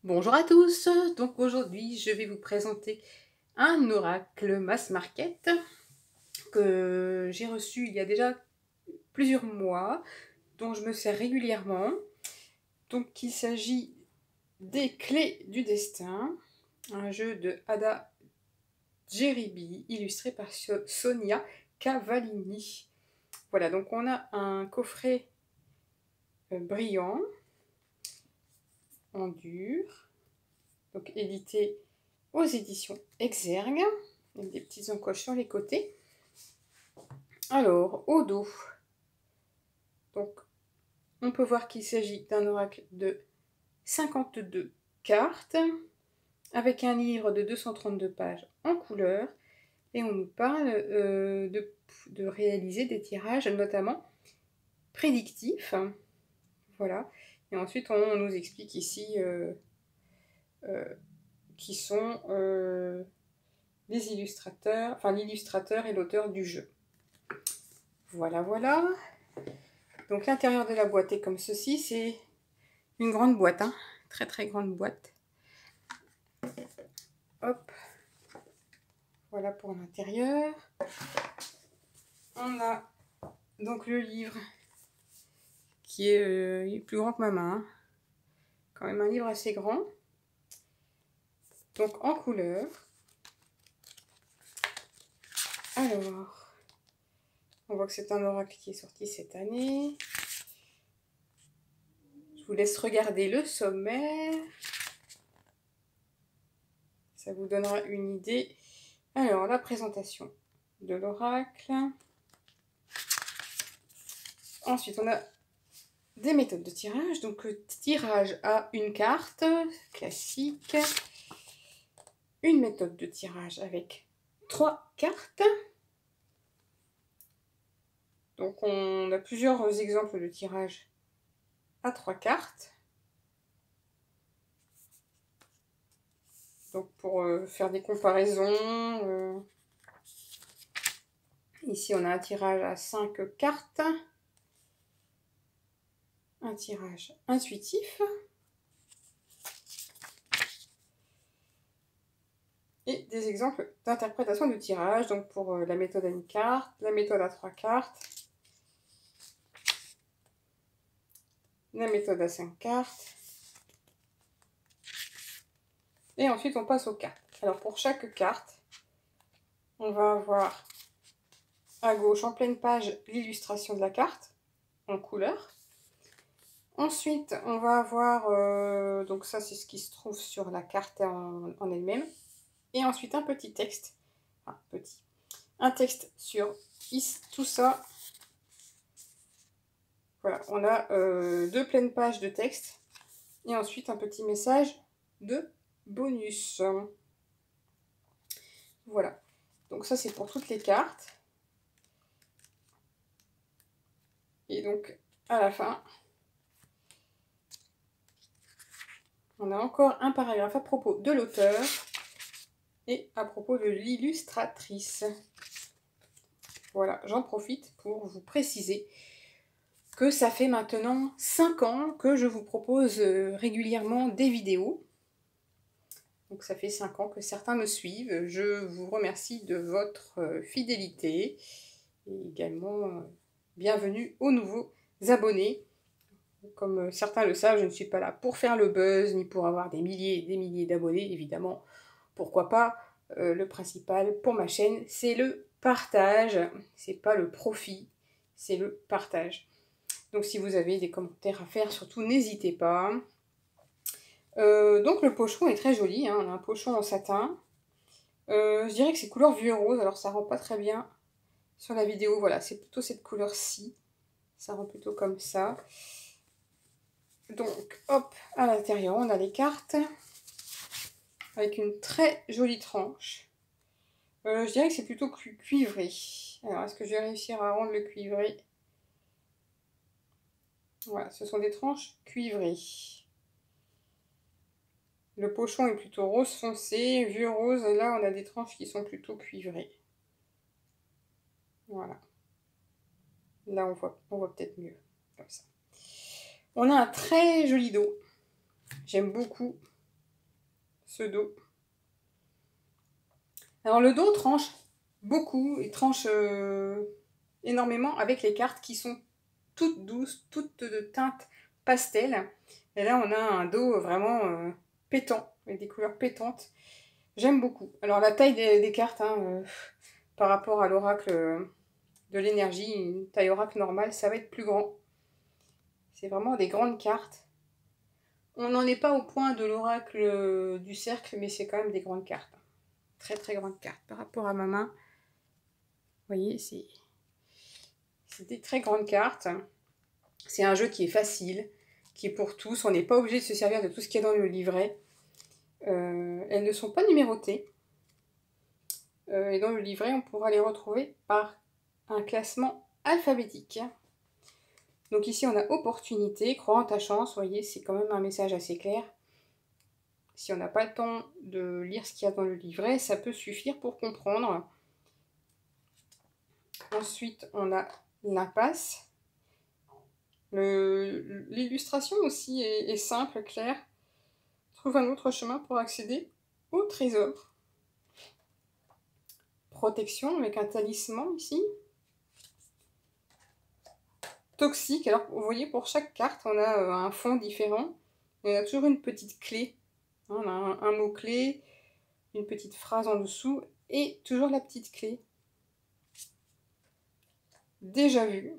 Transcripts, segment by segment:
Bonjour à tous, donc aujourd'hui je vais vous présenter un oracle mass market que j'ai reçu il y a déjà plusieurs mois, dont je me sers régulièrement. Donc il s'agit des Clés du Destin, un jeu de Ada Geribi illustré par Sonia Cavallini. Voilà, donc on a un coffret brillant en dur, donc édité aux éditions Exergue, avec des petites encoches sur les côtés. Alors, au dos, donc, on peut voir qu'il s'agit d'un oracle de 52 cartes, avec un livre de 232 pages en couleur, et on nous parle de réaliser des tirages, notamment prédictifs. Voilà. Et ensuite, on nous explique ici qui sont les illustrateurs, enfin l'illustrateur et l'auteur du jeu. Voilà, voilà. Donc l'intérieur de la boîte est comme ceci, c'est une grande boîte, hein, très très grande boîte. Hop, voilà pour l'intérieur. On a donc le livre qui est plus grand que ma main, hein. Quand même un livre assez grand. Donc en couleur. Alors, on voit que c'est un oracle qui est sorti cette année. Je vous laisse regarder le sommaire. Ça vous donnera une idée. Alors, la présentation de l'oracle. Ensuite, on a des méthodes de tirage. Donc, tirage à une carte, classique. Une méthode de tirage avec 3 cartes. Donc, on a plusieurs exemples de tirage à 3 cartes. Donc, pour faire des comparaisons, ici, on a un tirage à 5 cartes. Un tirage intuitif. Et des exemples d'interprétation du tirage. Donc, pour la méthode à une carte, la méthode à 3 cartes, la méthode à 5 cartes. Et ensuite, on passe aux cartes. Alors, pour chaque carte, on va avoir à gauche, en pleine page, l'illustration de la carte, en couleur. Ensuite, on va avoir, donc ça, c'est ce qui se trouve sur la carte en elle-même. Et ensuite, un petit texte. Enfin, petit. Un texte sur tout ça. Voilà, on a 2 pleines pages de texte. Et ensuite, un petit message de bonus. Voilà. Donc ça, c'est pour toutes les cartes. Et donc, à la fin, on a encore un paragraphe à propos de l'auteur et à propos de l'illustratrice. Voilà, j'en profite pour vous préciser que ça fait maintenant 5 ans que je vous propose régulièrement des vidéos. Donc ça fait 5 ans que certains me suivent. Je vous remercie de votre fidélité et également bienvenue aux nouveaux abonnés. Comme certains le savent, je ne suis pas là pour faire le buzz ni pour avoir des milliers et des milliers d'abonnés, évidemment. Pourquoi pas, le principal pour ma chaîne, c'est le partage. C'est pas le profit, c'est le partage. Donc si vous avez des commentaires à faire, surtout n'hésitez pas. Donc le pochon est très joli, hein. On a un pochon en satin. Je dirais que c'est couleur vieux rose, alors ça rend pas très bien sur la vidéo. Voilà, c'est plutôt cette couleur-ci. Ça rend plutôt comme ça. Donc, hop, à l'intérieur, on a les cartes avec une très jolie tranche. Je dirais que c'est plutôt cuivré. Alors, est-ce que je vais réussir à rendre le cuivré? Voilà, ce sont des tranches cuivrées. Le pochon est plutôt rose foncé, vieux rose. Là, on a des tranches qui sont plutôt cuivrées. Voilà. Là, on voit peut-être mieux, comme ça. On a un très joli dos. J'aime beaucoup. ce dos. Alors le dos tranche beaucoup, il tranche énormément avec les cartes qui sont toutes douces, toutes de teinte pastel. Et là on a un dos vraiment pétant, avec des couleurs pétantes. J'aime beaucoup. Alors la taille des cartes, hein, par rapport à l'oracle de l'énergie, une taille oracle normale, ça va être plus grand. C'est vraiment des grandes cartes. On n'en est pas au point de l'oracle du cercle, mais c'est quand même des grandes cartes. Très très grandes cartes par rapport à ma main. Vous voyez, c'est des très grandes cartes. C'est un jeu qui est facile, qui est pour tous. On n'est pas obligé de se servir de tout ce qu'il y a dans le livret. Elles ne sont pas numérotées. Et dans le livret, on pourra les retrouver par un classement alphabétique. Donc ici, on a opportunité, crois en ta chance. Vous voyez, c'est quand même un message assez clair. Si on n'a pas le temps de lire ce qu'il y a dans le livret, ça peut suffire pour comprendre. Ensuite, on a l'impasse. L'illustration aussi est simple, claire. Trouve un autre chemin pour accéder au trésor. Protection avec un talisman ici. Toxique. Alors, vous voyez, pour chaque carte, on a un fond différent. On a toujours une petite clé. On a un mot-clé, une petite phrase en dessous et toujours la petite clé. Déjà vu.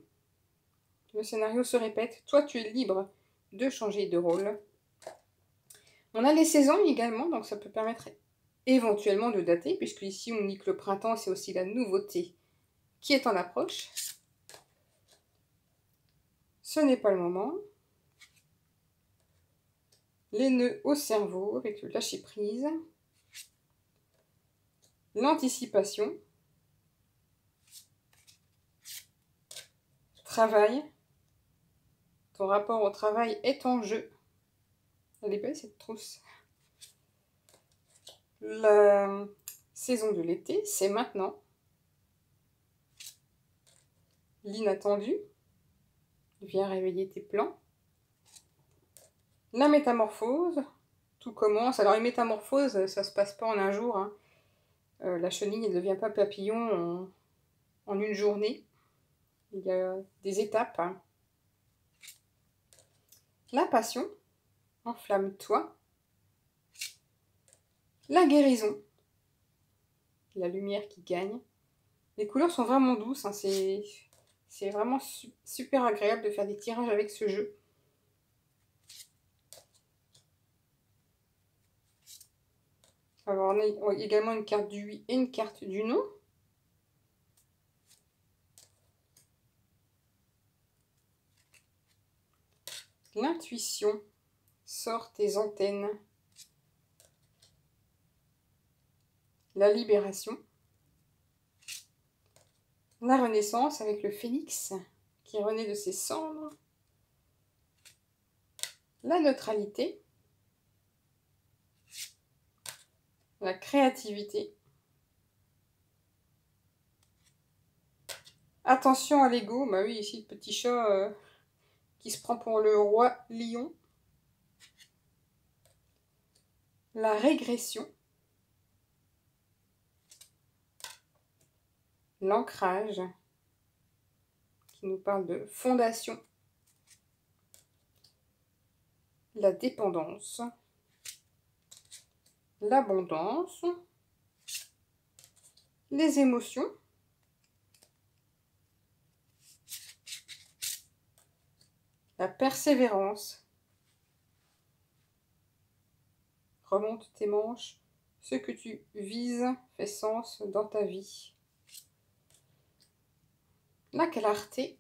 Le scénario se répète. Toi, tu es libre de changer de rôle. On a les saisons également, donc ça peut permettre éventuellement de dater, puisque ici on dit que le printemps, c'est aussi la nouveauté qui est en approche. Ce n'est pas le moment. Les nœuds au cerveau avec le lâcher-prise. L'anticipation. Travail. Ton rapport au travail est en jeu. Elle est belle cette trousse. La saison de l'été, c'est maintenant. L'inattendu. Viens réveiller tes plans. La métamorphose. Tout commence. Alors une métamorphose, ça se passe pas en un jour. Hein. La chenille ne devient pas papillon en une journée. Il y a des étapes. Hein. La passion. Enflamme-toi. La guérison. La lumière qui gagne. Les couleurs sont vraiment douces. Hein. C'est vraiment super agréable de faire des tirages avec ce jeu. Alors, on a également une carte du oui et une carte du non. L'intuition. Sors tes antennes. La libération. La renaissance avec le phénix qui renaît de ses cendres. La neutralité. La créativité. Attention à l'ego. Bah oui, ici le petit chat qui se prend pour le roi lion. La régression. L'ancrage qui nous parle de fondation. La dépendance. L'abondance. Les émotions. La persévérance. Remonte tes manches. Ce que tu vises fait sens dans ta vie. La clarté.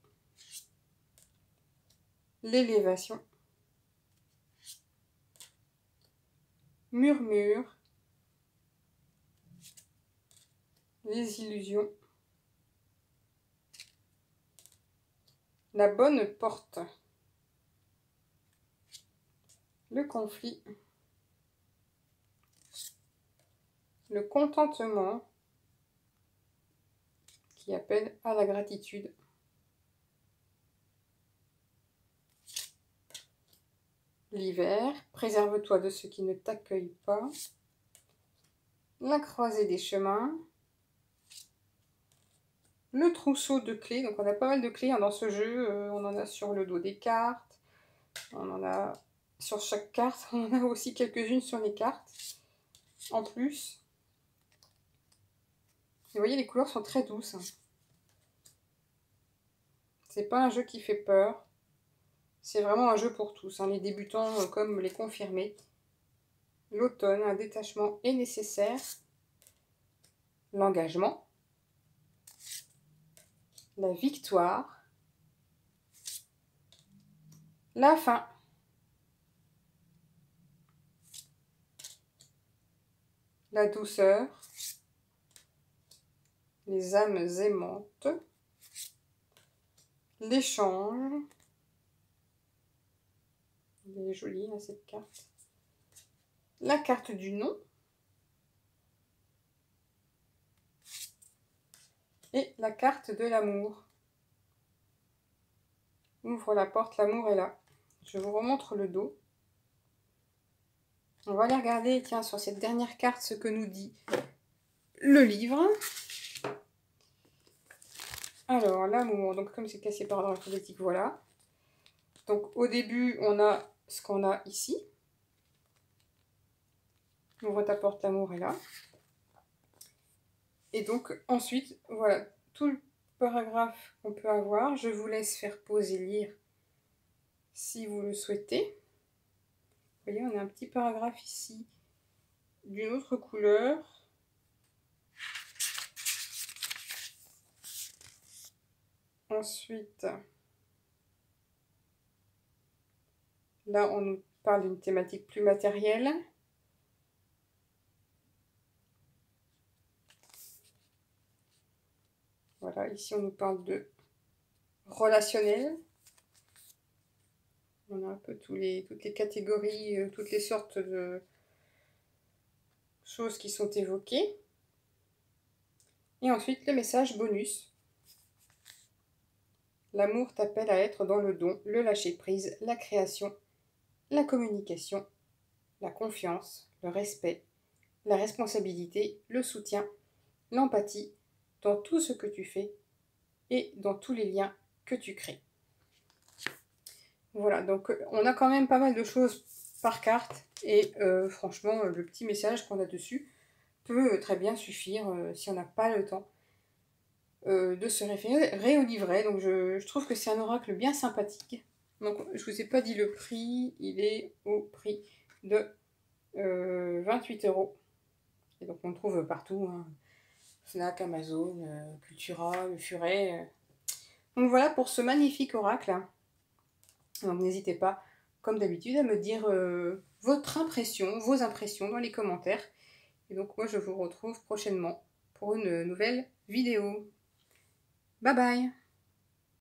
L'élévation. Murmure. Les illusions. La bonne porte. Le conflit. Le contentement qui appelle à la gratitude. L'hiver, préserve-toi de ce qui ne t'accueille pas. la croisée des chemins, le trousseau de clés. Donc on a pas mal de clés hein, dans ce jeu. On en a sur le dos des cartes, on en a sur chaque carte, on en a aussi quelques-unes sur les cartes en plus. Vous voyez, les couleurs sont très douces. C'est pas un jeu qui fait peur. C'est vraiment un jeu pour tous, hein, les débutants comme les confirmés. L'automne, un détachement est nécessaire. L'engagement. La victoire. La fin. La douceur. Les âmes aimantes. L'échange. Elle est jolie hein, cette carte. La carte du nom. Et la carte de l'amour. Ouvre la porte, l'amour est là. Je vous remontre le dos. On va aller regarder, tiens, sur cette dernière carte, ce que nous dit le livre. Alors, l'amour, donc comme c'est classé par ordre alphabétique, voilà. Donc au début, on a ce qu'on a ici. Ouvre ta porte, l'amour est là. Et donc ensuite, voilà, tout le paragraphe qu'on peut avoir. Je vous laisse faire pause et lire si vous le souhaitez. Vous voyez, on a un petit paragraphe ici d'une autre couleur. Ensuite, là, on nous parle d'une thématique plus matérielle. Voilà, ici, on nous parle de relationnel. On a un peu toutes les catégories, toutes les sortes de choses qui sont évoquées. Et ensuite, le message bonus. L'amour t'appelle à être dans le don, le lâcher-prise, la création, la communication, la confiance, le respect, la responsabilité, le soutien, l'empathie, dans tout ce que tu fais et dans tous les liens que tu crées. Voilà, donc on a quand même pas mal de choses par carte et franchement, le petit message qu'on a dessus peut très bien suffire si on n'a pas le temps de se référer au livret. Donc je trouve que c'est un oracle bien sympathique. Donc je vous ai pas dit le prix, il est au prix de 28 €. Et donc on le trouve partout, hein. Fnac, Amazon, Cultura, Le Furet. Donc voilà pour ce magnifique oracle. Donc n'hésitez pas, comme d'habitude, à me dire votre impression, vos impressions dans les commentaires. Et donc moi je vous retrouve prochainement pour une nouvelle vidéo. Bye bye!